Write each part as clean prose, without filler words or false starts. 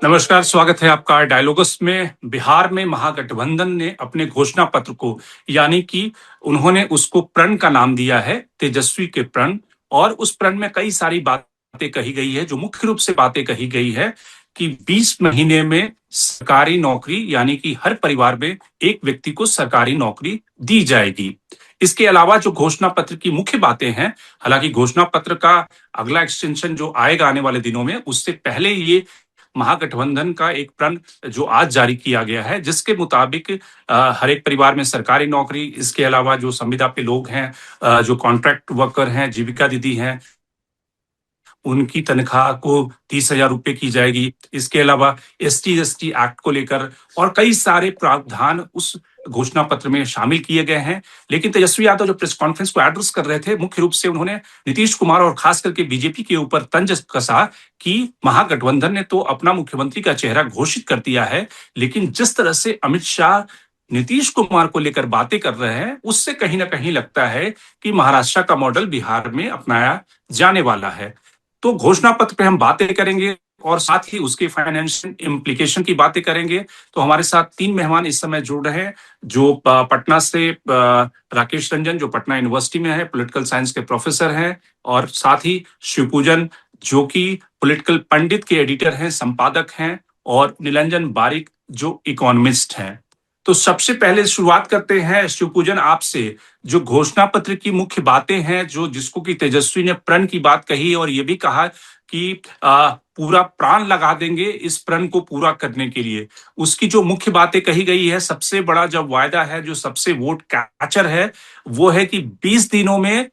नमस्कार, स्वागत है आपका डायलॉगस में। बिहार में महागठबंधन ने अपने घोषणा पत्र को यानी कि उन्होंने उसको प्रण का नाम दिया है, तेजस्वी के प्रण। और उस प्रण में कई सारी बातें कही गई है। जो मुख्य रूप से बातें कही गई है कि 20 महीने में सरकारी नौकरी यानी कि हर परिवार में एक व्यक्ति को सरकारी नौकरी दी जाएगी। इसके अलावा जो घोषणा पत्र की मुख्य बातें हैं, हालांकि घोषणा पत्र का अगला एक्सटेंशन जो आएगा आने वाले दिनों में, उससे पहले ये महागठबंधन का एक प्रण जो आज जारी किया गया है, जिसके मुताबिक हर एक परिवार में सरकारी नौकरी, इसके अलावा जो संविदा पे लोग हैं, जो कॉन्ट्रैक्ट वर्कर हैं, जीविका दीदी हैं, उनकी तनख्वाह को 30,000 रुपए की जाएगी। इसके अलावा एसटी एक्ट को लेकर और कई सारे प्रावधान उस घोषणा पत्र में शामिल किए गए हैं। लेकिन तेजस्वी यादव जो प्रेस कॉन्फ्रेंस को एड्रेस कर रहे थे, मुख्य रूप से उन्होंने नीतीश कुमार और खास करके बीजेपी के ऊपर तंज कसा कि महागठबंधन ने तो अपना मुख्यमंत्री का चेहरा घोषित कर दिया है, लेकिन जिस तरह से अमित शाह नीतीश कुमार को लेकर बातें कर रहे हैं, उससे कहीं ना कहीं लगता है कि महाराष्ट्र का मॉडल बिहार में अपनाया जाने वाला है। तो घोषणा पत्र पे हम बातें करेंगे और साथ ही उसके फाइनेंशियल इम्प्लीकेशन की बातें करेंगे। तो हमारे साथ 3 मेहमान इस समय जुड़ रहे हैं। जो पटना से राकेश रंजन, जो पटना यूनिवर्सिटी में है, पॉलिटिकल साइंस के प्रोफेसर हैं, और साथ ही शिवपूजन, जो कि पॉलिटिकल पंडित के एडिटर हैं, संपादक हैं, और निरंजन बारिक, जो इकोनॉमिस्ट हैं। तो सबसे पहले शुरुआत करते हैं शिवपूजन आपसे। जो घोषणा पत्र की मुख्य बातें हैं, जो जिसको कि तेजस्वी ने प्रण की बात कही और ये भी कहा कि पूरा प्राण लगा देंगे इस प्रण को पूरा करने के लिए, उसकी जो मुख्य बातें कही गई है, सबसे बड़ा जब वायदा है, जो सबसे वोट कैचर है, वो है कि 20 दिनों में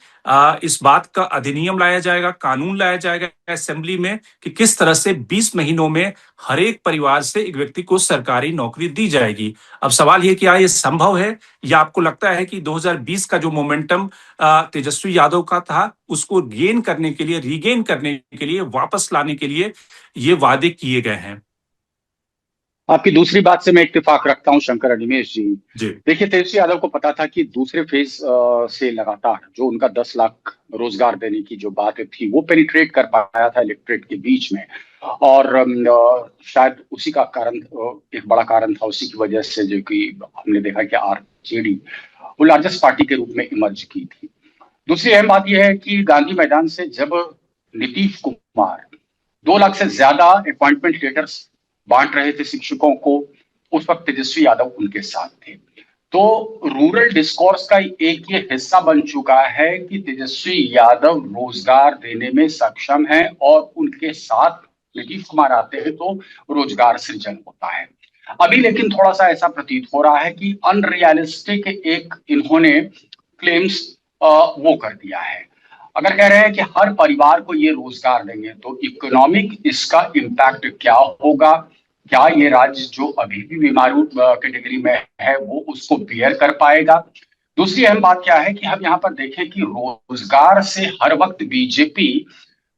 इस बात का अधिनियम लाया जाएगा, कानून लाया जाएगा असेंबली में कि किस तरह से 20 महीनों में हर एक परिवार से एक व्यक्ति को सरकारी नौकरी दी जाएगी। अब सवाल ये कि क्या ये संभव है, या आपको लगता है कि 2020 का जो मोमेंटम तेजस्वी यादव का था, उसको गेन करने के लिए, रीगेन करने के लिए, वापस लाने के लिए ये वादे किए गए हैं? आपकी दूसरी बात से मैं इत्तेफाक रखता हूं शंकर अनिमेश जी। जी। देखिए, तेजस्वी यादव को पता था कि दूसरे फेज से लगातार जो उनका 10 लाख रोजगार देने की जो बात थी वो पेनिट्रेट कर पाया था इलेक्ट्रेट के बीच में। और शायद उसी का कारण, एक बड़ा कारण था, उसी की वजह से जो कि हमने देखा कि आरजेडी वो लार्जेस्ट पार्टी के रूप में इमर्ज की थी। दूसरी अहम बात यह है कि गांधी मैदान से जब नीतीश कुमार 2 लाख से ज्यादा अपॉइंटमेंट लेटर्स बांट रहे थे शिक्षकों को, उस वक्त तेजस्वी यादव उनके साथ थे। तो रूरल डिस्कोर्स का एक ये हिस्सा बन चुका है कि तेजस्वी यादव रोजगार देने में सक्षम है, और उनके साथ नीतीश कुमार आते हैं तो रोजगार सृजन होता है। अभी लेकिन थोड़ा सा ऐसा प्रतीत हो रहा है कि अनरियलिस्टिक एक इन्होंने क्लेम्स वो कर दिया है। अगर कह रहे हैं कि हर परिवार को ये रोजगार देंगे, तो इकोनॉमिक इसका इम्पैक्ट क्या होगा? क्या ये राज्य जो अभी भी बीमारू कैटेगरी में है वो उसको बियर कर पाएगा? दूसरी अहम बात क्या है कि हम यहाँ पर देखें कि रोजगार से हर वक्त बीजेपी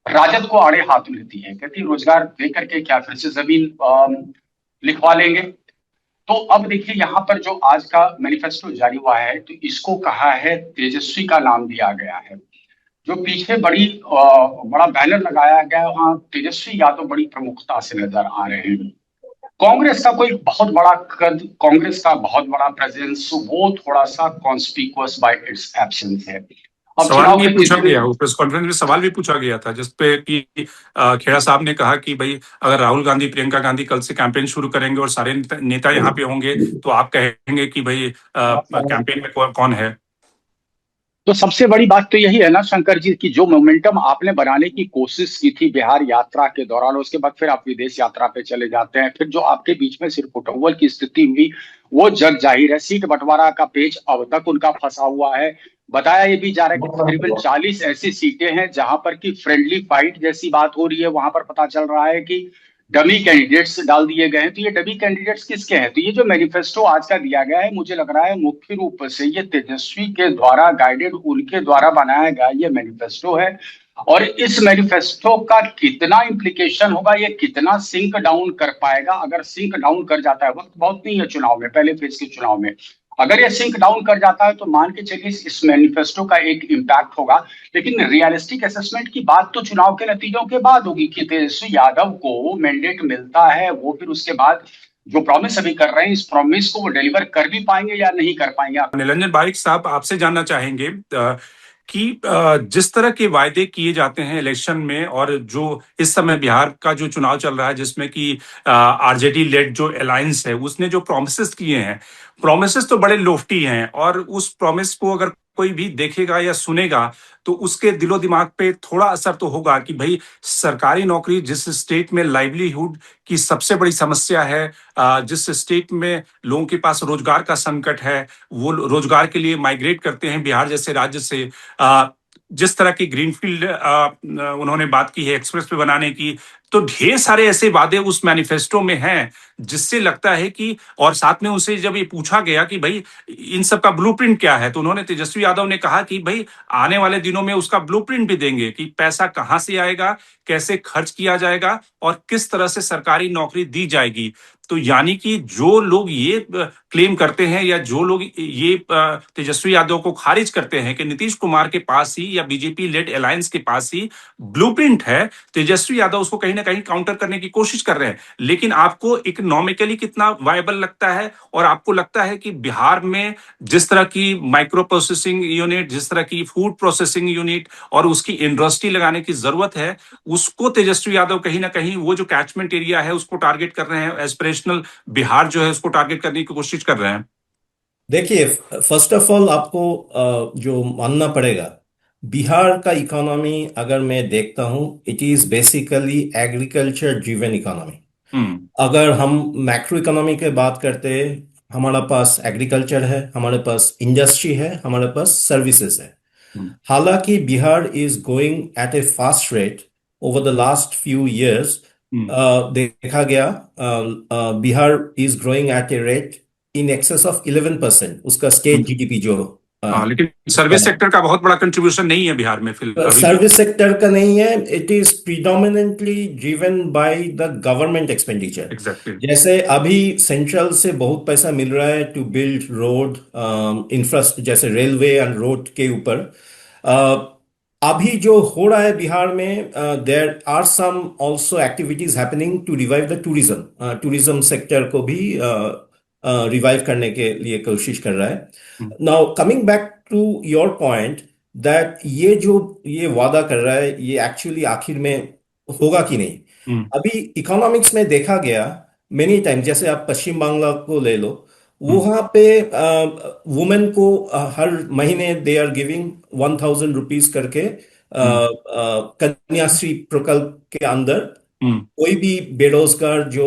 राजद को आड़े हाथ लेती है, कहती है रोजगार दे करके क्या फिर से जमीन लिखवा लेंगे। तो अब देखिए, यहाँ पर जो आज का मैनिफेस्टो जारी हुआ है, तो इसको कहा है, तेजस्वी का नाम दिया गया है। जो पीछे बड़ा बैनर लगाया गया है, वहां तेजस्वी यादव बड़ी प्रमुखता से नजर आ रहे हैं। कांग्रेस का कोई बहुत बड़ा कद, कांग्रेस का बहुत बड़ा प्रेजेंस, वो थोड़ा सा कॉन्स्पिकुअस बाय इट्स एब्सेंस है। अब सवाल चुनाव भी के पूछा तीसरे गया, प्रेस कॉन्फ्रेंस में सवाल भी पूछा गया था, जिसपे कि खेड़ा साहब ने कहा कि भाई अगर राहुल गांधी, प्रियंका गांधी कल से कैंपेन शुरू करेंगे और सारे नेता यहाँ पे होंगे, तो आप कहेंगे कि भाई कैंपेन में कौन है? तो सबसे बड़ी बात तो यही है ना शंकर जी, की जो मोमेंटम आपने बनाने की कोशिश की थी बिहार यात्रा के दौरान, उसके बाद फिर आप विदेश यात्रा पे चले जाते हैं, फिर जो आपके बीच में सिर्फ फुटबॉल की स्थिति हुई वो जग जाहिर है। सीट बंटवारा का पेच अब तक उनका फंसा हुआ है। बताया ये भी जा रहा है कि तकरीबन 40 ऐसी सीटें हैं जहां पर की फ्रेंडली फाइट जैसी बात हो रही है। वहां पर पता चल रहा है कि डमी कैंडिडेट्स डाल दिए गए हैं। तो ये डमी कैंडिडेट्स किसके हैं? तो ये जो मैनिफेस्टो आज का दिया गया है, मुझे लग रहा है मुख्य रूप से ये तेजस्वी के द्वारा गाइडेड, उनके द्वारा बनाया गया ये मैनिफेस्टो है। और इस मैनिफेस्टो का कितना इंप्लीकेशन होगा, ये कितना सिंक डाउन कर पाएगा? अगर सिंक डाउन कर जाता है, वक्त बहुत नहीं है चुनाव में, पहले फेज के चुनाव में, अगर ये सिंक डाउन कर जाता है तो मान के चलिए इस मैनिफेस्टो का एक इम्पैक्ट होगा। लेकिन रियलिस्टिक असेसमेंट की बात तो चुनाव के नतीजों के बाद होगी कि तेजस्वी यादव को मैंडेट मिलता है, वो फिर उसके बाद जो प्रॉमिस अभी कर रहे हैं, इस प्रॉमिस को वो डिलीवर कर भी पाएंगे या नहीं कर पाएंगे। निरंजन बारिक साहब, आपसे जानना चाहेंगे कि जिस तरह के वायदे किए जाते हैं इलेक्शन में, और जो इस समय बिहार का जो चुनाव चल रहा है जिसमें कि आरजेडी लेड जो अलायंस है उसने जो प्रॉमिसेस किए हैं, प्रॉमिसेस तो बड़े लोफ्टी हैं, और उस प्रॉमिस को अगर कोई भी देखेगा या सुनेगा तो उसके दिलो दिमाग पे थोड़ा असर तो होगा कि भाई सरकारी नौकरी, जिस स्टेट में लाइवलीहुड की सबसे बड़ी समस्या है, जिस स्टेट में लोगों के पास रोजगार का संकट है, वो रोजगार के लिए माइग्रेट करते हैं बिहार जैसे राज्य से। जिस तरह की ग्रीनफील्ड उन्होंने बात की है एक्सप्रेस वे बनाने की, तो ढेर सारे ऐसे वादे उस मैनिफेस्टो में हैं जिससे लगता है कि, और साथ में उनसे जब ये पूछा गया कि भाई इन सब का ब्लूप्रिंट क्या है, तो उन्होंने, तेजस्वी यादव ने कहा कि भाई आने वाले दिनों में उसका ब्लूप्रिंट भी देंगे कि पैसा कहां से आएगा, कैसे खर्च किया जाएगा और किस तरह से सरकारी नौकरी दी जाएगी। तो यानी कि जो लोग ये क्लेम करते हैं या जो लोग ये तेजस्वी यादव को खारिज करते हैं कि नीतीश कुमार के पास ही या बीजेपी लेड अलायंस के पास ही ब्लूप्रिंट है, तेजस्वी यादव उसको कहीं ना कहीं काउंटर करने की कोशिश कर रहे हैं। लेकिन आपको इकोनॉमिकली कितना वायबल लगता है, और आपको लगता है कि बिहार में जिस तरह की माइक्रो प्रोसेसिंग यूनिट, जिस तरह की फूड प्रोसेसिंग यूनिट और उसकी इंडस्ट्री लगाने की जरूरत है, उसको तेजस्वी यादव कहीं ना कहीं वो जो कैचमेंट एरिया है उसको टारगेट कर रहे हैं, एस्पिरेशनल बिहार जो है उसको टारगेट करने की कोशिश कर रहे हैं? देखिए, फर्स्ट ऑफ ऑल आपको जो मानना पड़ेगा, बिहार का इकोनॉमी अगर मैं देखता हूँ, it is basically agriculture driven economy. Hmm. अगर हम मैक्रो इकोनॉमी की बात करते हैं, हमारे पास एग्रीकल्चर है, हमारे पास इंडस्ट्री है, हमारे पास सर्विसेज है। हम्म। हालांकि Bihar is going at a fast rate over the last few years. Hmm. देखा गया, Bihar is growing at a rate in excess of 11%, उसका स्टेट हम्म। जीडीपी जो हाँ, लेकिन उसका सर्विस सेक्टर का बहुत बड़ा कंट्रीब्यूशन नहीं है बिहार में फिर अभी भी। सर्विस सेक्टर का नहीं है। It is predominantly driven by the government expenditure. Exactly. जैसे अभी सेंट्रल से बहुत पैसा मिल रहा है टू बिल्ड रोड इंफ्रास्ट्रक्चर, जैसे रेलवे एंड रोड के ऊपर। अभी जो हो रहा है बिहार में, there are some also activities happening to revive the tourism. Tourism sector को भी रिवाइव करने के लिए कोशिश कर रहा है। Now coming back to your point, that ये वादा कर रहा है, ये एक्चुअली आखिर में होगा कि नहीं। हम्म। अभी इकोनॉमिक्स में देखा गया मेनी टाइम, जैसे आप पश्चिम बंगाल को ले लो, हम्म। वहां पे वुमेन को हर महीने दे आर गिविंग 1,000 रुपीज करके, हम्म। कन्याश्री प्रकल्प के अंदर हम्म। कोई भी बेरोजगार जो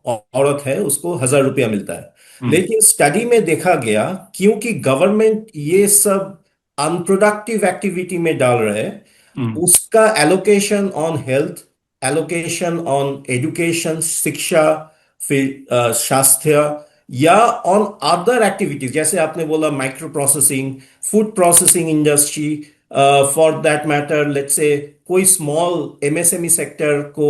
औरत है उसको 1,000 रुपया मिलता है। हम्म। लेकिन स्टडी में देखा गया, क्योंकि गवर्नमेंट ये सब अनप्रोडक्टिव एक्टिविटी में डाल रहे हैं, हम्म। उसका allocation on health, allocation on education, शिक्षा, फिर स्वास्थ्य, या ऑन अदर एक्टिविटीज, जैसे आपने बोला micro processing, food processing industry, for that matter let's say कोई स्मॉल एमएसएमई सेक्टर को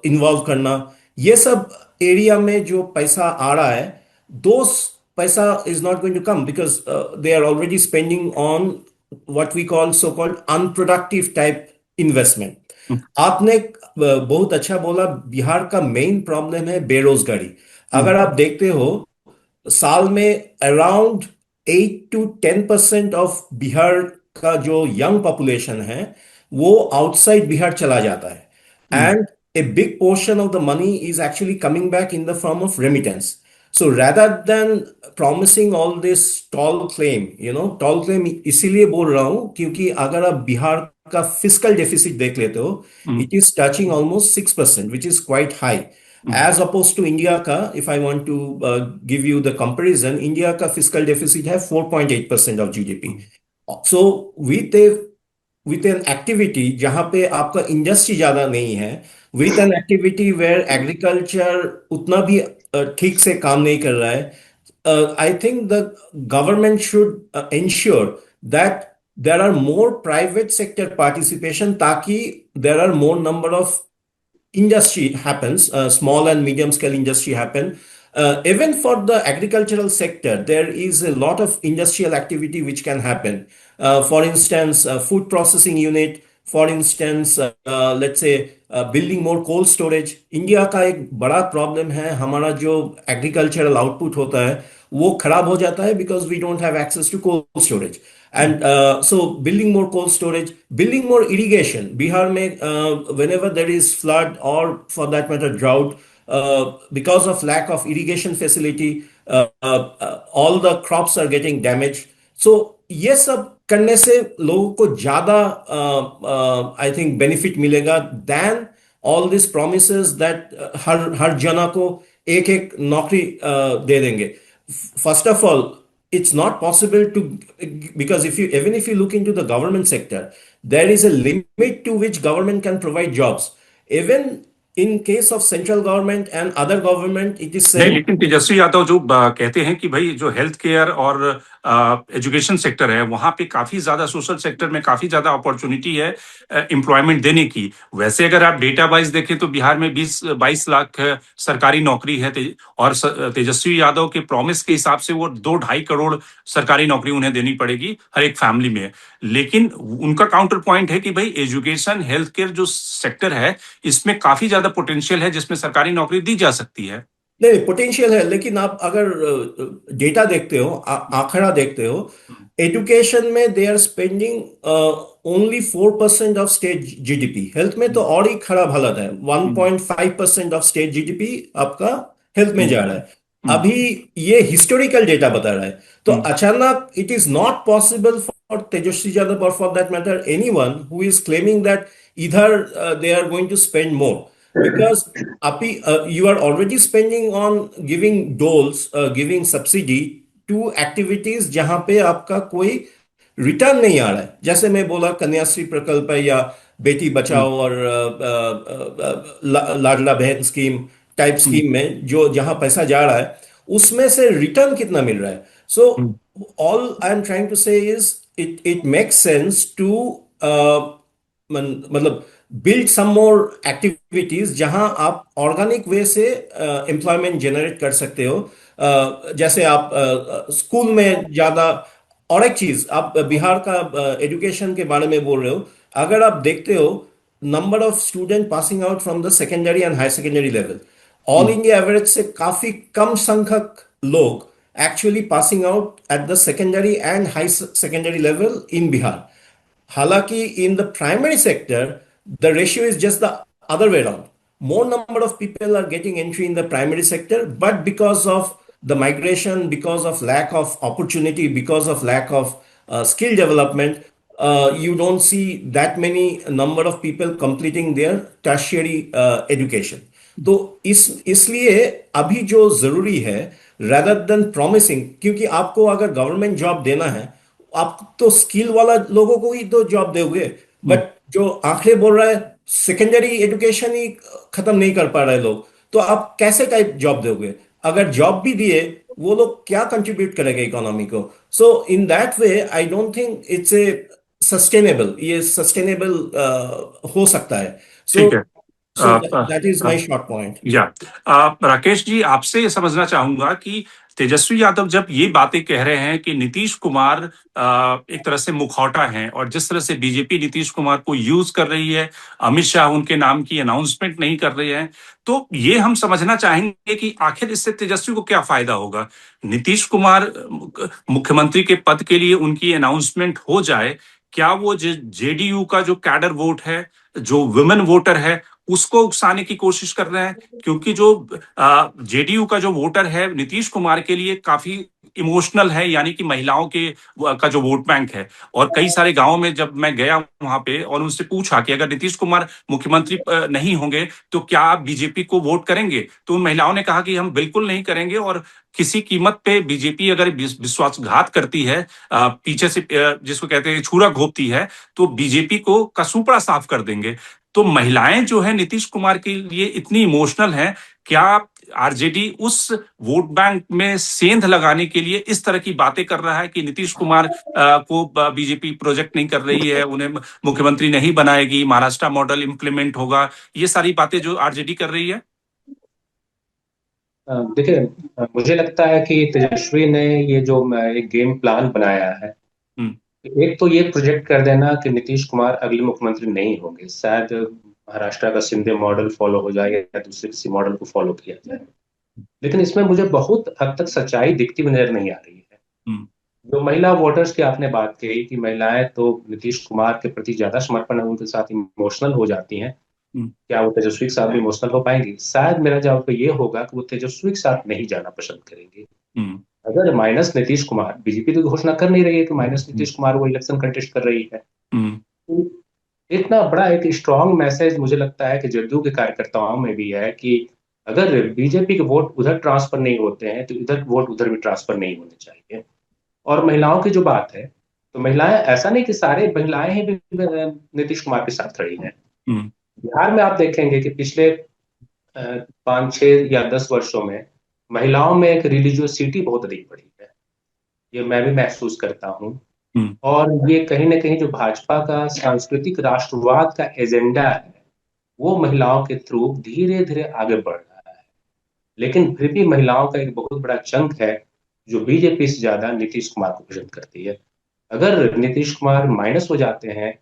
इन्वॉल्व करना, ये सब एरिया में जो पैसा आ रहा है, दो पैसा is not going to come because they are already spending on what we call so-called unproductive type investment. हम्म। आपने बहुत अच्छा बोला, बिहार का मेन प्रॉब्लम है बेरोजगारी। हम्म। अगर आप देखते हो, साल में अराउंड 8 to 10% ऑफ बिहार का जो यंग पॉपुलेशन है वो आउटसाइड बिहार चला जाता है, hmm. And a big portion of the money is actually coming back in the form of remittance. So rather than promising all this tall claim, tall claim इसीलिए बोल रहा हूं क्योंकि अगर आप बिहार का फिस्कल डेफिसिट देख लेते हो, hmm. It is touching almost 6%, which is quite high hmm. as opposed to India का। if I want to give you the comparison, India का fiscal deficit है 4.8% of GDP. So with a with an activity जहां पे आपका industry ज्यादा नहीं है, with an activity where agriculture उतना भी ठीक से काम नहीं कर रहा है, I think the government should ensure that there are more private sector participation, ताकि there are more number of industry happens, small and medium scale industry happen. Even for the agricultural sector, there is a lot of industrial activity which can happen. For instance, food processing unit, for instance, let's say building more cold storage. India का एक बड़ा problem है, हमारा जो agricultural output होता है वो खराब हो जाता है because we don't have access to cold storage. And so building more cold storage, building more irrigation. Bihar mein, whenever there is flood or for that matter drought, because of lack of irrigation facility, all the crops are getting damaged. So ये सब करने से लोगों को ज्यादा I think benefit मिलेगा than all this promises that हर जना को एक एक नौकरी दे देंगे. First of all, it's not possible to, because if you even if you look into the government sector, there is a limit to which government can provide jobs. Even in case of central government and other government, it is नहीं, saying. लेकिन तेजस्वी यादव जो कहते हैं कि भाई जो health care और education sector है वहां पे काफी ज्यादा, सोशल सेक्टर में काफी ज्यादा अपॉर्चुनिटी है एम्प्लॉयमेंट देने की. वैसे अगर आप डेटा वाइज देखें तो बिहार में 20-22 लाख सरकारी नौकरी है और तेजस्वी यादव के प्रॉमिस के हिसाब से वो 2-2.5 करोड़ सरकारी नौकरी उन्हें देनी पड़ेगी हर एक फैमिली में. लेकिन उनका काउंटर पॉइंट है कि भाई एजुकेशन हेल्थ केयर जो सेक्टर है इसमें काफी ज्यादा पोटेंशियल है जिसमें सरकारी नौकरी दी जा सकती है. नहीं, पोटेंशियल है, लेकिन आप अगर डेटा देखते हो, आंकड़ा देखते हो, एजुकेशन में they are spending only 4% of state GDP. Health में तो और ही खराब हालत है, 1.5% ऑफ स्टेट जीडीपी आपका हेल्थ में जा रहा है. अभी ये हिस्टोरिकल डेटा बता रहा है. तो अचानक it is not possible for Tejashwi Yadav और for that matter anyone who is claiming that इधर they are going to spend more. Because you are already spending on giving doles, giving subsidy to activities जहां पे आपका कोई return नहीं आ रहा है. जैसे मैं बोला कन्याश्री प्रकल्प है या बेटी बचाओ और लाडला बहन स्कीम टाइप स्कीम में जो जहां पैसा जा रहा है उसमें से रिटर्न कितना मिल रहा है. So all I am trying to say is it makes sense to मतलब बिल्ड सम मोर एक्टिविटीज जहां आप ऑर्गेनिक वे से एम्प्लॉयमेंट जनरेट कर सकते हो. जैसे आप स्कूल में ज्यादा, और एक चीज आप बिहार का एजुकेशन के बारे में बोल रहे हो, अगर आप देखते हो number of student passing out from the secondary and higher secondary level, all India average से काफी कम संख्यक लोग actually passing out at the secondary and high secondary level in Bihar. हालांकि in the primary sector, the ratio is just the other way around. More number of people are getting entry in the primary sector, but because of the migration, because of lack of opportunity, because of lack of skill development, you don't see that many number of people completing their tertiary education. तो इसलिए अभी जो जरूरी है, rather than promising, क्योंकि आपको अगर government job देना है आप तो स्किल वाला लोगों को ही तो जॉब दोगे, बट जो आंकड़े बोल रहा है सेकेंडरी एजुकेशन ही खत्म नहीं कर पा रहे लोग, तो आप कैसे टाइप जॉब दोगे? अगर जॉब भी दिए वो लोग क्या कंट्रीब्यूट करेंगे इकोनॉमी को? So in that way I don't think it's a sustainable, ये सस्टेनेबल हो सकता है. So that is my short point. या राकेश जी, आपसे ये समझना चाहूंगा कि तेजस्वी यादव जब ये बातें कह रहे हैं कि नीतीश कुमार एक तरह से मुखौटा हैं और जिस तरह से बीजेपी नीतीश कुमार को यूज कर रही है, अमित शाह उनके नाम की अनाउंसमेंट नहीं कर रहे हैं, तो ये हम समझना चाहेंगे कि आखिर इससे तेजस्वी को क्या फायदा होगा. नीतीश कुमार मुख्यमंत्री के पद के लिए उनकी अनाउंसमेंट हो जाए, क्या वो जेडीयू का जो कैडर वोट है, जो वुमेन वोटर है, उसको उकसाने की कोशिश कर रहे हैं? क्योंकि जो जेडीयू का जो वोटर है नीतीश कुमार के लिए काफी इमोशनल है, यानी कि महिलाओं के का जो वोट बैंक है. और कई सारे गांवों में जब मैं गया वहां पे और उनसे पूछा कि अगर नीतीश कुमार मुख्यमंत्री नहीं होंगे तो क्या आप बीजेपी को वोट करेंगे, तो उन महिलाओं ने कहा कि हम बिल्कुल नहीं करेंगे और किसी कीमत पे बीजेपी अगर विश्वासघात करती है, पीछे से जिसको कहते हैं छुरा घोंपती है, तो बीजेपी को कसूपड़ा साफ कर देंगे. तो महिलाएं जो है नीतीश कुमार के लिए इतनी इमोशनल हैं क्या आरजेडी उस वोट बैंक में सेंध लगाने के लिए इस तरह की बातें कर रहा है कि नीतीश कुमार को बीजेपी प्रोजेक्ट नहीं कर रही है, उन्हें मुख्यमंत्री नहीं बनाएगी, महाराष्ट्र मॉडल इंप्लीमेंट होगा, ये सारी बातें जो आरजेडी कर रही है? देखिए, मुझे लगता है कि तेजस्वी ने ये जो एक गेम प्लान बनाया है, एक तो ये प्रोजेक्ट कर देना कि नीतीश कुमार अगले मुख्यमंत्री नहीं होंगे, शायद महाराष्ट्र का शिंदे मॉडल फॉलो हो जाए या दूसरे किसी मॉडल को फॉलो किया जाए। लेकिन इसमें मुझे बहुत हद तक सच्चाई दिखती हुई नजर नहीं आ रही है। जो महिला वोटर्स की आपने बात कही कि महिलाएं तो नीतीश कुमार के प्रति ज्यादा समर्पण है, उनके साथ इमोशनल हो जाती हैं, क्या वो तेजस्वी के साथ भी इमोशनल हो पाएंगी? शायद मेरा जवाब तो ये होगा कि वो तेजस्वी के साथ नहीं जाना पसंद करेंगे। अगर माइनस नीतीश कुमार, बीजेपी तो घोषणा कर नहीं रही है कि माइनस नीतीश कुमार वो इलेक्शन कंटेस्ट कर रही है, तो इतना बड़ा एक स्ट्रॉन्ग मैसेज मुझे लगता है कि जदयू के कार्यकर्ताओं में भी है कि अगर बीजेपी के वोट उधर ट्रांसफर नहीं होते हैं तो इधर वोट उधर भी ट्रांसफर नहीं होने चाहिए। और महिलाओं की जो बात है, तो महिलाएं, ऐसा नहीं कि सारे महिलाएं ही नीतीश कुमार के साथ खड़ी हैं। बिहार में आप देखेंगे कि पिछले 5, 6 या 10 वर्षों में महिलाओं में एक रिलीजियोसिटी बहुत अधिक बढ़ी है, ये मैं भी महसूस करता हूँ। और ये कहीं ना कहीं जो भाजपा का सांस्कृतिक राष्ट्रवाद का एजेंडा है, वो महिलाओं के थ्रू धीरे धीरे आगे बढ़ रहा है। लेकिन फिर भी महिलाओं का एक बहुत बड़ा चंक है जो बीजेपी से ज्यादा नीतीश कुमार को पसंद करती है। अगर नीतीश कुमार माइनस हो जाते हैं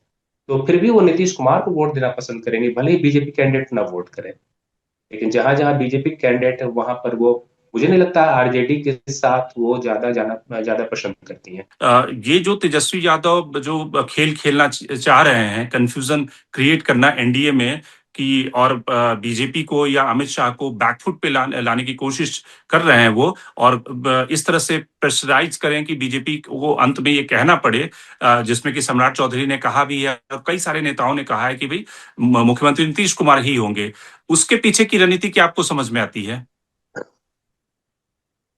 तो फिर भी वो नीतीश कुमार को वोट देना पसंद करेंगे, भले ही बीजेपी कैंडिडेट ना वोट करें। लेकिन जहां जहां बीजेपी कैंडिडेट है वहां पर वो, मुझे नहीं लगता आरजेडी के साथ वो ज्यादा पसंद करती हैं। ये जो तेजस्वी यादव जो खेल खेलना चाह रहे हैं, कंफ्यूजन क्रिएट करना एनडीए में कि, और बीजेपी को या अमित शाह को बैकफुट पे लाने की कोशिश कर रहे हैं वो, और इस तरह से प्रेशराइज करें कि बीजेपी को अंत में ये कहना पड़े, जिसमें कि सम्राट चौधरी ने कहा भी है और कई सारे नेताओं ने कहा है कि भाई मुख्यमंत्री नीतीश कुमार ही होंगे। उसके पीछे की रणनीति क्या आपको समझ में आती है?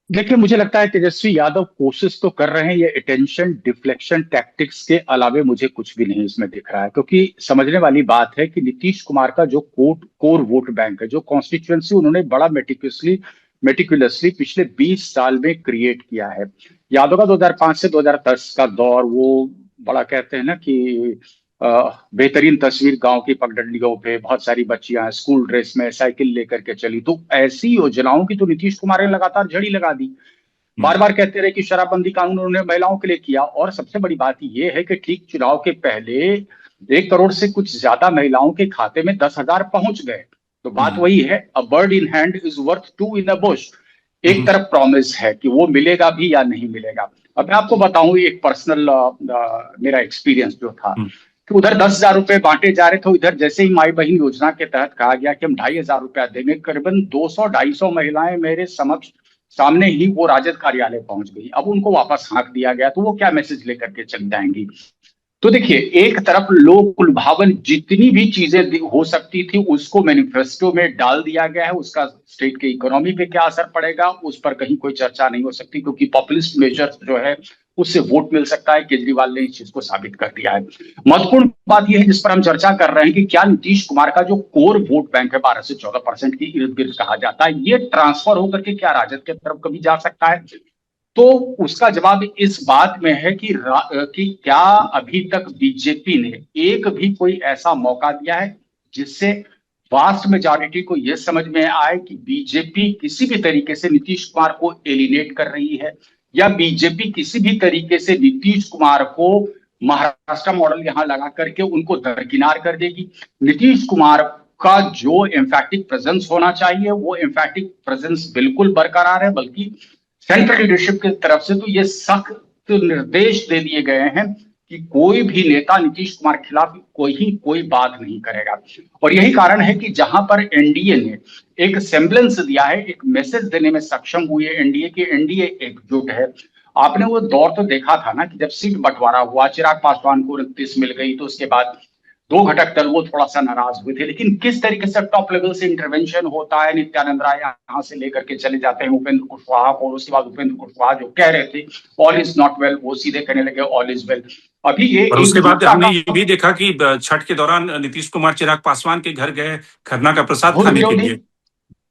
देखिए, मुझे लगता है तेजस्वी यादव कोशिश तो कर रहे हैं, ये अटेंशन डिफ्लेक्शन टैक्टिक्स के अलावे मुझे कुछ भी नहीं इसमें दिख रहा है। क्योंकि समझने वाली बात है कि नीतीश कुमार का जो कोर वोट बैंक है, जो कॉन्स्टिट्यूएंसी उन्होंने बड़ा मेटिकुलसली पिछले 20 साल में क्रिएट किया है। यादव का 2005 से 2010 का दौर, वो बड़ा कहते हैं ना कि बेहतरीन तस्वीर गांव की पगडंडियों पे बहुत सारी बच्चियां स्कूल ड्रेस में साइकिल लेकर के चली, तो ऐसी योजनाओं की तो नीतीश कुमार ने लगातार झड़ी लगा दी। बार बार कहते रहे कि शराबबंदी कानून उन्होंने महिलाओं के लिए किया, और सबसे बड़ी बात यह है कि ठीक चुनाव के पहले 1 करोड़ से कुछ ज्यादा महिलाओं के खाते में 10,000 पहुंच गए। तो बात वही है, a bird in hand is worth two in a bush. एक तरफ प्रॉमिस है कि वो मिलेगा भी या नहीं मिलेगा। अब मैं आपको बताऊं एक पर्सनल मेरा एक्सपीरियंस जो था कि उधर 10,000 रुपए बांटे जा रहे थे, इधर जैसे ही माई बहन योजना के तहत कहा गया कि हम 2,500 रुपया देंगे, करीबन 200-250 महिलाएं मेरे समक्ष सामने ही वो राजद कार्यालय पहुंच गई। अब उनको वापस हाँक दिया गया, तो वो क्या मैसेज लेकर के चल जाएंगी? तो देखिए, एक तरफ लोक लुभावन जितनी भी चीजें हो सकती थी उसको मैनिफेस्टो में डाल दिया गया है, उसका स्टेट के इकोनॉमी पे क्या असर पड़ेगा उस पर कहीं कोई चर्चा नहीं हो सकती, क्योंकि पॉपुलिस्ट मेजर्स जो है उससे वोट मिल सकता है। केजरीवाल ने इस चीज को साबित कर दिया है। महत्वपूर्ण बात यह है जिस पर हम चर्चा कर रहे हैं कि क्या नीतीश कुमार का जो कोर वोट बैंक है 12 से 14% की इर्द गिर्द कहा जाता है, ये ट्रांसफर होकर के क्या राजद के तरफ कभी जा सकता है? तो उसका जवाब इस बात में है कि क्या अभी तक बीजेपी ने एक भी कोई ऐसा मौका दिया है जिससे वास्ट मेजॉरिटी को यह समझ में आए कि बीजेपी किसी भी तरीके से नीतीश कुमार को एलिनेट कर रही है, या बीजेपी किसी भी तरीके से नीतीश कुमार को महाराष्ट्र मॉडल यहां लगा करके उनको दरकिनार कर देगी? नीतीश कुमार का जो एम्फैटिक प्रेजेंस होना चाहिए वो एम्फैटिक प्रेजेंस बिल्कुल बरकरार है, बल्कि सेंट्रल लीडरशिप की तरफ से तो ये सख्त निर्देश दे दिए गए हैं कि कोई भी नेता नीतीश कुमार के खिलाफ कोई बात नहीं करेगा। और यही कारण है कि जहां पर एनडीए ने एक सेम्बलेंस दिया है, एक मैसेज देने में सक्षम हुई है एनडीए की, एनडीए एकजुट है। आपने वो दौर तो देखा था ना कि जब सीट बंटवारा हुआ, चिराग पासवान को 29 मिल गई, तो उसके बाद 2 घटक दल वो थोड़ा सा नाराज हुए थे। लेकिन किस तरीके से टॉप लेवल से इंटरवेंशन होता है, नित्यानंद राय यहाँ से लेकर के चले जाते हैं उपेंद्र कुशवाहा, और उसके बाद उपेंद्र कुशवाहा जो कह रहे थे ऑल इज नॉट वेल, वो सीधे कहने लगे ऑल इज वेल। अभी ये और उसके बाद हमने ये भी देखा कि छठ के दौरान नीतीश कुमार चिराग पासवान के घर गए खरना का प्रसाद खाने के लिए।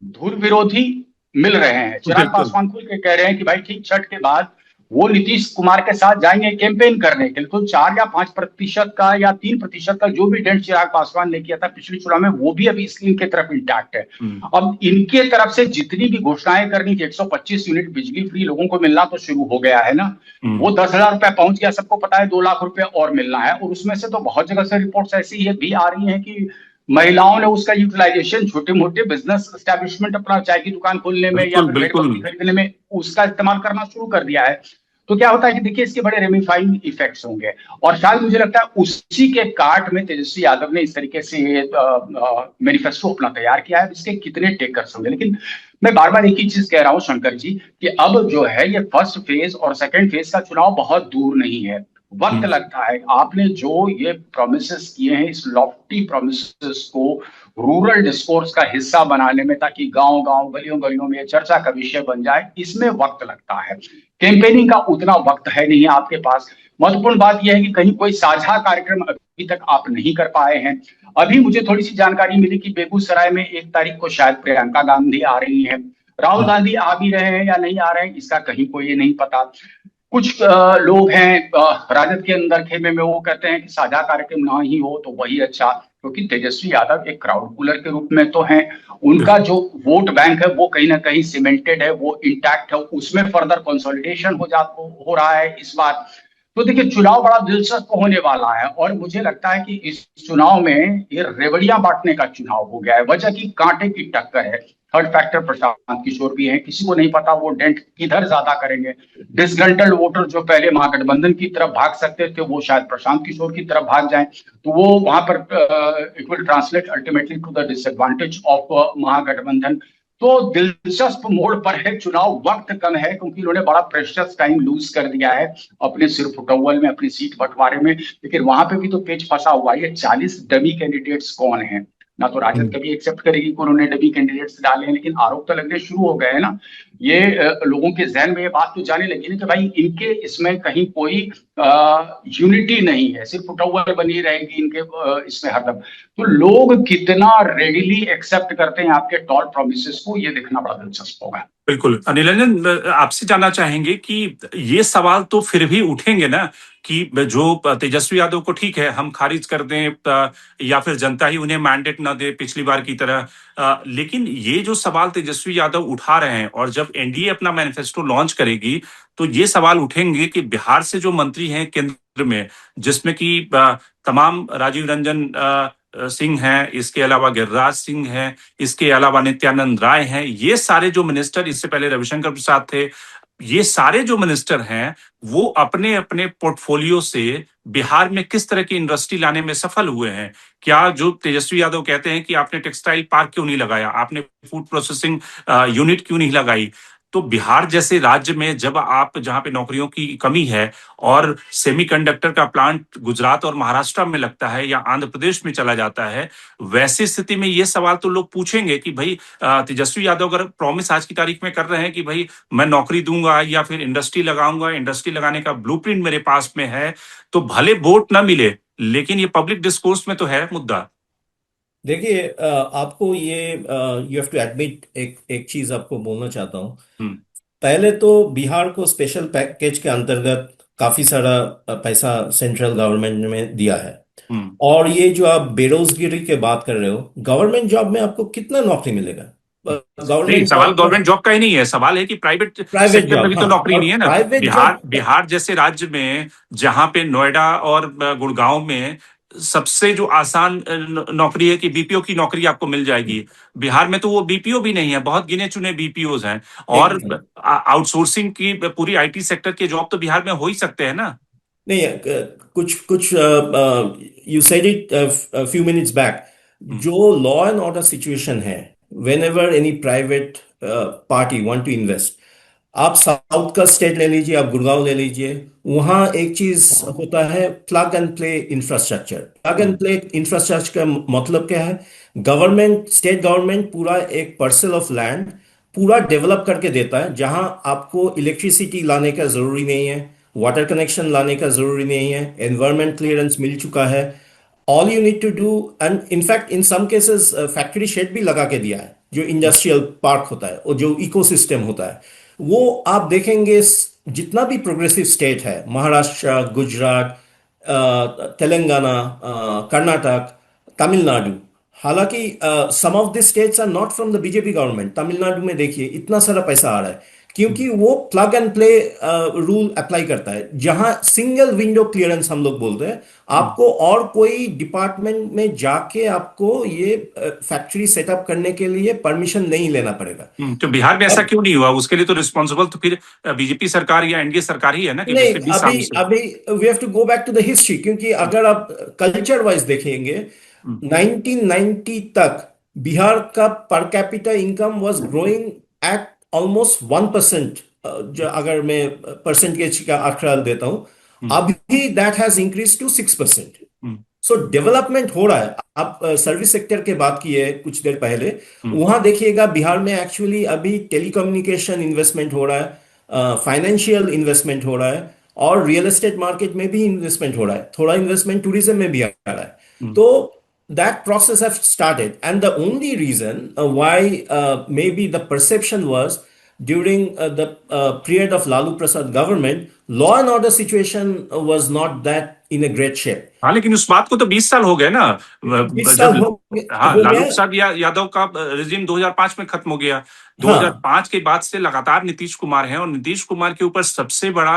धुर विरोधी मिल रहे हैं। चिराग बिल्कुल। पासवान खुल के कह रहे हैं कि भाई ठीक छठ के बाद वो नीतीश कुमार के साथ जाएंगे कैंपेन करने के लिए। तो 4 या 5% का या 3% का जो भी डेंट चिराग पासवान ने किया था पिछले चुनाव में, वो भी अभी स्कीम की तरफ इंटैक्ट है। अब इनके तरफ से जितनी भी घोषणाएं करनी थी, 125 यूनिट बिजली फ्री लोगों को मिलना तो शुरू हो गया है ना, वो 10,000 रुपया पहुंच गया, सबको पता है 2 लाख रुपया और मिलना है। और उसमें से तो बहुत जगह से रिपोर्ट्स ऐसी है भी आ रही है कि महिलाओं ने उसका यूटिलाइजेशन छोटे मोटे बिजनेस एस्टेब्लिशमेंट, अपना चाय की दुकान खोलने में या बिल्कुल फिर भेड़ बिल्कुल। बकरी खरीदने में उसका इस्तेमाल करना शुरू कर दिया है। तो क्या होता है कि देखिए इसके बड़े रेमिफाइंग इफेक्ट्स होंगे, और शायद मुझे लगता है उसी के काट में तेजस्वी यादव ने इस तरीके से मैनिफेस्टो अपना तैयार किया है। इसके कितने टेकर्स होंगे, लेकिन मैं बार बार एक ही चीज कह रहा हूं शंकर जी, कि अब जो है ये फर्स्ट फेज और सेकंड फेज का चुनाव बहुत दूर नहीं है, वक्त लगता है। आपने जो ये प्रोमिसेस किए हैं, इस लॉफ्टी प्रोमिसेस को रूरल डिस्कोर्स का हिस्सा बनाने में, ताकि गांव गांव गलियों गलियों में चर्चा का विषय बन जाए, इसमें वक्त लगता है। कैंपेनिंग का उतना वक्त है नहीं आपके पास। महत्वपूर्ण बात यह है कि कहीं कोई साझा कार्यक्रम अभी तक आप नहीं कर पाए हैं। अभी मुझे थोड़ी सी जानकारी मिली कि बेगूसराय में 1 तारीख को शायद प्रियंका गांधी आ रही है। राहुल गांधी आ भी रहे हैं या नहीं आ रहे हैं, इसका कहीं को ये नहीं पता। कुछ लोग हैं राजद के अंदर खेमे में, वो कहते हैं कि साझा कार्यक्रम ना ही हो तो वही अच्छा, क्योंकि तेजस्वी यादव एक क्राउड पुलर के रूप में तो हैं। उनका जो वोट बैंक है वो कहीं ना कहीं सीमेंटेड है, वो इंटैक्ट है, उसमें फर्दर कंसोलिडेशन हो रहा है इस बार। तो देखिए चुनाव बड़ा दिलचस्प होने वाला है, और मुझे लगता है कि इस चुनाव में ये रेवड़ियां बांटने का चुनाव हो गया है। वजह की कांटे की टक्कर है। थर्ड फैक्टर प्रशांत किशोर भी है, किसी को नहीं पता वो डेंट किधर ज्यादा करेंगे। डिसग्रंटल्ड वोटर जो पहले महागठबंधन की तरफ भाग सकते थे, वो शायद प्रशांत किशोर की तरफ भाग जाएं, तो वो वहां पर it will translate ultimately to the disadvantage of Mahagathbandhan. तो दिलचस्प मोड़ पर है चुनाव, वक्त कम है, क्योंकि उन्होंने बड़ा प्रेशियस टाइम लूज कर दिया है अपने सिर फुटअव्वल में, अपनी सीट बंटवारे में। लेकिन वहां पे भी तो पेच फंसा हुआ है। 40 डमी कैंडिडेट्स कौन है? ना तो राजद कभी एक्सेप्ट करेगी कि उन्होंने डमी कैंडिडेट्स डाले हैं, लेकिन आरोप तो लगने शुरू हो गए हैं ना। ये लोगों के जहन में ये बात तो जाने लगी ना कि भाई इनके इसमें कहीं कोई यूनिटी नहीं है, सिर्फ फुटअव्वल बनी रहेगी इनके इसमें हरदम। तो लोग कितना रेडिली एक्सेप्ट करते हैं आपके टॉल प्रोमिसेस को, ये देखना बड़ा दिलचस्प होगा। बिल्कुल। नीलरंजन, आपसे जानना चाहेंगे कि ये सवाल तो फिर भी उठेंगे ना कि जो तेजस्वी यादव को ठीक है हम खारिज कर दें या फिर जनता ही उन्हें मैंडेट ना दे पिछली बार की तरह, लेकिन ये जो सवाल तेजस्वी यादव उठा रहे हैं, और जब एनडीए अपना मैनिफेस्टो लॉन्च करेगी तो ये सवाल उठेंगे कि बिहार से जो मंत्री हैं केंद्र में, जिसमें कि तमाम राजीव रंजन सिंह हैं, इसके अलावा गिरिराज सिंह हैं, इसके अलावा नित्यानंद राय हैं, ये सारे जो मिनिस्टर, इससे पहले रविशंकर प्रसाद थे, ये सारे जो मिनिस्टर हैं वो अपने अपने पोर्टफोलियो से बिहार में किस तरह की इंडस्ट्री लाने में सफल हुए हैं। क्या जो तेजस्वी यादव कहते हैं कि आपने टेक्सटाइल पार्क क्यों नहीं लगाया, आपने फूड प्रोसेसिंग यूनिट क्यों नहीं लगाई, तो बिहार जैसे राज्य में जब आप जहां पे नौकरियों की कमी है और सेमीकंडक्टर का प्लांट गुजरात और महाराष्ट्र में लगता है या आंध्र प्रदेश में चला जाता है, वैसी स्थिति में ये सवाल तो लोग पूछेंगे कि भाई तेजस्वी यादव अगर प्रॉमिस आज की तारीख में कर रहे हैं कि भाई मैं नौकरी दूंगा या फिर इंडस्ट्री लगाऊंगा, इंडस्ट्री लगाने का ब्लूप्रिंट मेरे पास में है, तो भले वोट ना मिले लेकिन ये पब्लिक डिस्कोर्स में तो है मुद्दा। देखिए आपको ये यू हैव टू एडमिट, एक चीज आपको बोलना चाहता हूँ। हम्म। पहले तो बिहार को स्पेशल पैकेज के अंतर्गत काफी सारा पैसा सेंट्रल गवर्नमेंट ने दिया है। हम्म। और ये जो आप बेरोजगारी की बात कर रहे हो, गवर्नमेंट जॉब में आपको कितना नौकरी मिलेगा? नहीं, गवर्नमेंट सवाल जॉब में गवर्नमेंट जॉब का ही नहीं है, सवाल है कि प्राइवेट प्राइवेट सेक्टर में जॉब, भी तो हाँ, नौकरी और नहीं है ना। Private Bihar job. बिहार जैसे राज्य में जहां पे नोएडा और गुड़गांव में सबसे जो आसान नौकरी है कि बीपीओ की नौकरी आपको मिल जाएगी, बिहार में तो वो बीपीओ भी नहीं है, बहुत गिने चुने बीपीओज हैं। और एकदम आउटसोर्सिंग की पूरी आईटी सेक्टर के जॉब तो बिहार में हो ही सकते हैं ना। नहीं, कुछ कुछ you said it few minutes back. Hmm. जो लॉ एंड ऑर्डर सिचुएशन है, whenever any private party want to invest, आप साउथ का स्टेट ले लीजिए, आप गुड़गांव ले लीजिए, वहां एक चीज होता है plug and play infrastructure. Plug and play infrastructure का मतलब क्या है? गवर्नमेंट, स्टेट गवर्नमेंट पूरा एक पार्सल ऑफ लैंड पूरा डेवलप करके देता है, जहां आपको इलेक्ट्रिसिटी लाने का जरूरी नहीं है, वाटर कनेक्शन लाने का जरूरी नहीं है, एनवायरमेंट क्लियरेंस मिल चुका है। All you need to do, and in fact in some cases factory shed भी लगा के दिया है। जो इंडस्ट्रियल पार्क होता है और जो इकोसिस्टम होता है, वो आप देखेंगे जितना भी प्रोग्रेसिव स्टेट है, महाराष्ट्र, गुजरात, तेलंगाना, कर्नाटक, तमिलनाडु, हालांकि some of the states are not from the BJP government. Tamil Nadu में देखिए इतना सारा पैसा आ रहा है क्योंकि वो plug and play rule apply करता है, जहां सिंगल विंडो क्लियरेंस हम लोग बोलते हैं। आपको और कोई डिपार्टमेंट में जाके आपको ये फैक्ट्री सेटअप करने के लिए परमिशन नहीं लेना पड़ेगा। तो बिहार में ऐसा अब क्यों नहीं हुआ? उसके लिए तो रिस्पॉन्सिबल तो फिर बीजेपी सरकार या एनडीए सरकार ही है ना, कि नहीं, पिछले 20 अभी सालों से। अभी we have to go back to the history, क्योंकि अगर आप कल्चर वाइज देखेंगे, हम्म, 1990 तक बिहार का per capita income was growing at almost 1%। जो अगर मैं परसेंटेज का आंकड़ा देता हूं, हम्म, अभी that has increase to 6%। Hmm, so development हो रहा है। आप सर्विस सेक्टर के बात किए कुछ देर पहले, हम्म, वहां देखिएगा बिहार में एक्चुअली अभी टेलीकम्युनिकेशन इन्वेस्टमेंट हो रहा है, फाइनेंशियल इन्वेस्टमेंट हो रहा है, और रियल एस्टेट मार्केट में भी इन्वेस्टमेंट हो रहा है, थोड़ा इन्वेस्टमेंट टूरिज्म में भी आ रहा है। हम्म। तो that process have started, and the only reason why maybe the perception was during the period of Lalu Prasad government, law and order situation was not that in a great shape। हाँ, लेकिन उस बात को तो 20 साल हो गए ना। 20 जब, साल हाँ, हो लालू गया। प्रसाद यादव का रिजिम 2005 में खत्म हो गया। हाँ, 2005 के बाद से लगातार नीतीश कुमार हैं, और नीतीश कुमार के ऊपर सबसे बड़ा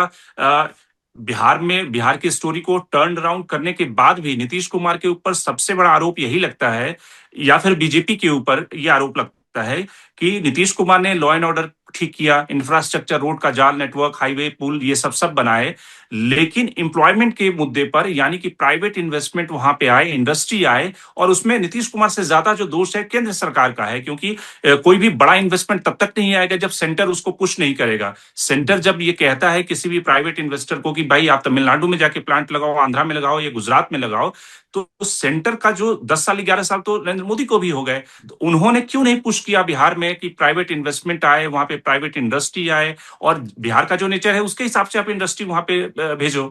बिहार की स्टोरी को टर्न अराउंड करने के बाद भी नीतीश कुमार के ऊपर सबसे बड़ा आरोप यही लगता है, या फिर बीजेपी के ऊपर यह आरोप लगता है कि नीतीश कुमार ने लॉ एंड ऑर्डर ठीक किया, इंफ्रास्ट्रक्चर, रोड का जाल, नेटवर्क, हाईवे, पुल, ये सब सब बनाए, लेकिन एम्प्लॉयमेंट के मुद्दे पर, यानी कि प्राइवेट इन्वेस्टमेंट वहां पे आए, इंडस्ट्री आए, और उसमें नीतीश कुमार से ज्यादा जो दोष है केंद्र सरकार का है, क्योंकि कोई भी बड़ा इन्वेस्टमेंट तब तक नहीं आएगा जब सेंटर उसको पुश नहीं करेगा। सेंटर जब ये कहता है किसी भी प्राइवेट इन्वेस्टर को कि भाई आप तमिलनाडु में जाके प्लांट लगाओ, आंध्रा में लगाओ या गुजरात में लगाओ, तो सेंटर का जो 10 साल 11 साल तो नरेंद्र मोदी को भी हो गए, तो उन्होंने क्यों नहीं पुश किया बिहार में कि प्राइवेट इन्वेस्टमेंट आए, वहां पे प्राइवेट इंडस्ट्री आए, और बिहार का जो नेचर है उसके हिसाब से आप इंडस्ट्री वहां पे भेजो।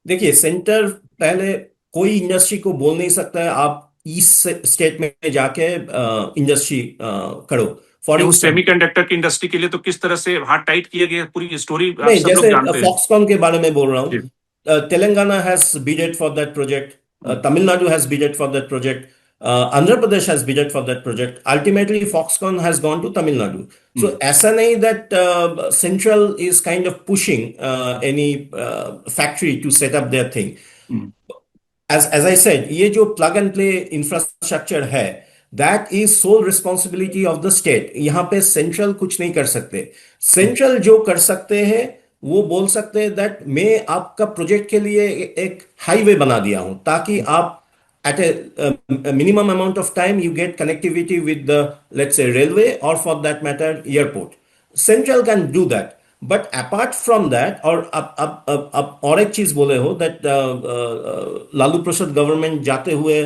देखिए सेंटर पहले कोई इंडस्ट्री को बोल नहीं सकता है आप ईस्ट स्टेट में जाके इंडस्ट्री करो। फॉर ये उस इंस्टेंस, सेमीकंडक्टर की इंडस्ट्री के लिए तो किस तरह से हाथ टाइट किया गया, पूरी स्टोरी आप नहीं, सब लोग जैसे जानते हैं। फॉक्सकॉन के बारे में बोल रहा जी। हूँ, Telangana has bidded for that project, Tamil Nadu has bidded for that project, Andhra Pradesh has bidded for that project. Ultimately Foxconn has gone to Tamil Nadu. So ऐसा नहीं that central is kind of pushing any factory to set up their thing. As I said, ये जो plug and play infrastructure है, that is sole responsibility of the state। यहाँ पे central कुछ नहीं कर सकते। सेंट्रल जो कर सकते हैं वो बोल सकते हैं दैट मैं आपका प्रोजेक्ट के लिए एक हाईवे बना दिया हूं, ताकि आप at a minimum amount of time you get connectivity with the, let's say, railway, or for that matter airport। Central can do that। But apart from that, और अब और एक चीज बोले हो दैट लालू प्रसाद गवर्नमेंट जाते हुए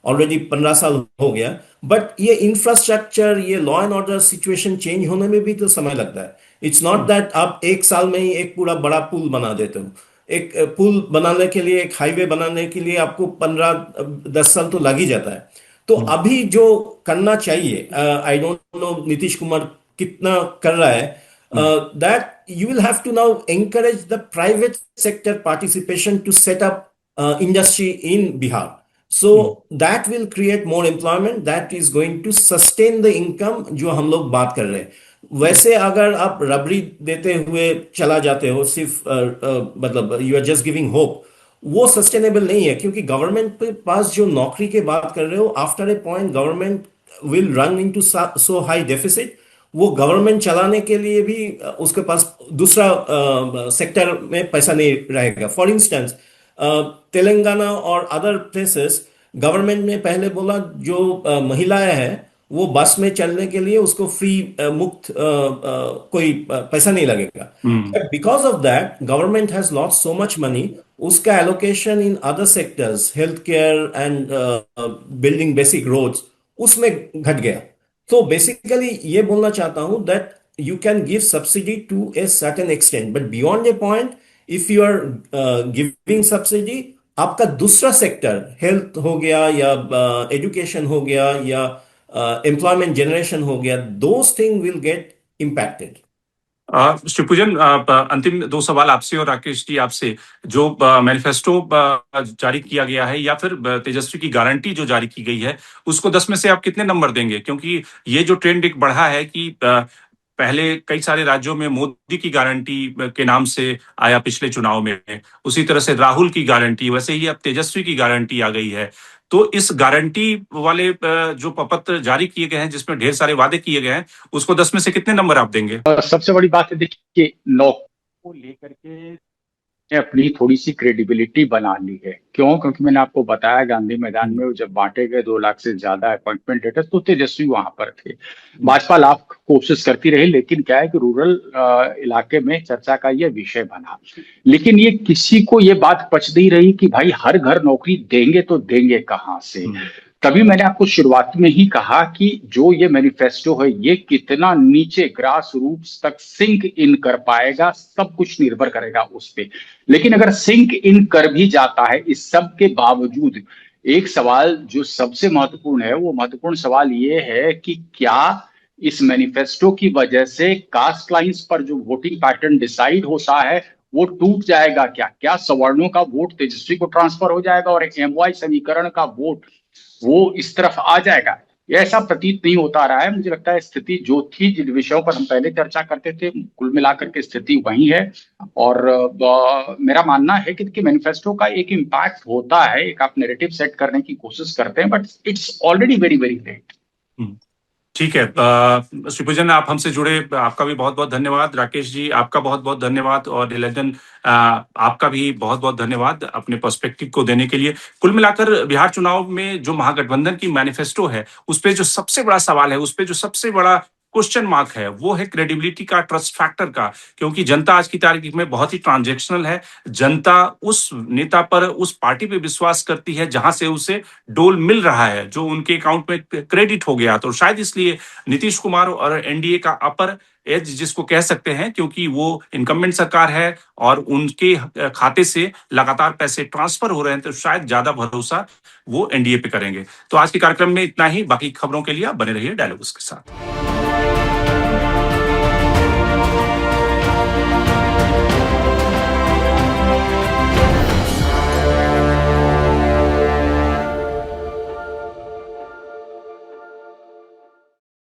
ऑलरेडी 15 साल हो गया, बट ये इंफ्रास्ट्रक्चर, ये law and order situation change होने में भी तो समय लगता है। इट्स नॉट दैट आप एक साल में ही एक पूरा बड़ा पुल बना देते हो। एक पुल बनाने के लिए, एक हाईवे बनाने के लिए आपको 15-10 साल तो लग ही जाता है। तो अभी जो करना चाहिए, I don't know Nitish Kumar कितना कर रहा है, that you will have to now encourage the private sector participation to set up industry in Bihar। So that will create more employment, that is going to sustain the income जो हम लोग बात कर रहे हैं। वैसे अगर आप रबड़ी देते हुए चला जाते हो, सिर्फ मतलब you are just giving hope, वो सस्टेनेबल नहीं है, क्योंकि गवर्नमेंट के पास जो नौकरी के बात कर रहे हो, after a point government will run into so high deficit, वो गवर्नमेंट चलाने के लिए भी उसके पास दूसरा सेक्टर में पैसा नहीं रहेगा। फॉर इंस्टेंस तेलंगाना और अदर प्लेसेस, गवर्नमेंट ने पहले बोला जो महिलाएं हैं वो बस में चलने के लिए उसको फ्री मुफ्त कोई पैसा नहीं लगेगा। But because of that government has lost so much money, उसका allocation in other sectors, health care and building basic roads, उसमें घट गया। तो बेसिकली ये बोलना चाहता हूं that you can give subsidy to a certain extent, but beyond a point if you are giving subsidy, आपका दूसरा सेक्टर, हेल्थ हो गया या एजुकेशन हो गया या एम्प्लॉयमेंट जनरेशन हो गया, those thing will get impacted. Shivpujan, अंतिम दो सवाल आपसे और राकेश जी आपसे। जो मैनिफेस्टो जारी किया गया है या फिर तेजस्वी की गारंटी जो जारी की गई है, उसको 10 में से आप कितने नंबर देंगे? क्योंकि ये जो ट्रेंड एक बढ़ा है कि पहले कई सारे राज्यों में मोदी की गारंटी के नाम से आया पिछले चुनाव में, उसी तरह से राहुल की गारंटी, वैसे ही अब तेजस्वी की गारंटी आ गई है। तो इस गारंटी वाले जो प्रपत्र जारी किए गए हैं जिसमें ढेर सारे वादे किए गए हैं, उसको 10 में से कितने नंबर आप देंगे? सबसे बड़ी बात है, देखिए, नौकरी को लेकर के ने अपनी थोड़ी सी क्रेडिबिलिटी बना ली है। क्यों? क्योंकि मैंने आपको बताया, गांधी मैदान में वो जब बांटे गए 2 लाख से ज्यादा अपॉइंटमेंट लेटर, तो तेजस्वी वहां पर थे। भाजपा लाख कोशिश करती रही, लेकिन क्या है कि रूरल इलाके में चर्चा का ये विषय बना। लेकिन ये किसी को ये बात पच नहीं रही कि भाई हर घर नौकरी देंगे तो देंगे कहां से। तभी मैंने आपको शुरुआत में ही कहा कि जो ये मैनिफेस्टो है, ये कितना नीचे ग्रास रूट्स तक सिंक इन कर पाएगा, सब कुछ निर्भर करेगा उस पे। लेकिन अगर सिंक इन कर भी जाता है, इस सब के बावजूद एक सवाल जो सबसे महत्वपूर्ण है, वो महत्वपूर्ण सवाल ये है कि क्या इस मैनिफेस्टो की वजह से कास्ट लाइंस पर जो वोटिंग पैटर्न डिसाइड होता है वो टूट जाएगा? क्या सवर्णों का वोट तेजस्वी को ट्रांसफर हो जाएगा और एमवाई समीकरण का वोट वो इस तरफ आ जाएगा? ये ऐसा प्रतीत नहीं होता रहा है। मुझे लगता है स्थिति जो थी, जिन विषयों पर हम पहले चर्चा करते थे, कुल मिलाकर के स्थिति वही है। और मेरा मानना है कि मैनिफेस्टो का एक इम्पैक्ट होता है, एक आप नैरेटिव सेट करने की कोशिश करते हैं, but it's already very very late. ठीक है, शिवपूजन, आप हमसे जुड़े, आपका भी बहुत बहुत धन्यवाद। राकेश जी, आपका बहुत बहुत धन्यवाद। और नीलरंजन, आपका भी बहुत बहुत धन्यवाद अपने पर्सपेक्टिव को देने के लिए। कुल मिलाकर बिहार चुनाव में जो महागठबंधन की मैनिफेस्टो है, उस पे जो सबसे बड़ा सवाल है, उस पे जो सबसे बड़ा क्वेश्चन मार्क है, वो है क्रेडिबिलिटी का, ट्रस्ट फैक्टर का। क्योंकि जनता आज की तारीख में बहुत ही ट्रांजेक्शनल है। जनता उस नेता पर, उस पार्टी पे विश्वास करती है जहां से उसे डोल मिल रहा है, जो उनके अकाउंट में क्रेडिट हो गया। तो शायद इसलिए नीतीश कुमार और एनडीए का अपर एज जिसको कह सकते हैं, क्योंकि वो इनकम्बेंट सरकार है और उनके खाते से लगातार पैसे ट्रांसफर हो रहे हैं, तो शायद ज्यादा भरोसा वो एनडीए पे करेंगे। तो आज के कार्यक्रम में इतना ही। बाकी खबरों के लिए आप बने रहिए डायलॉग्स के साथ।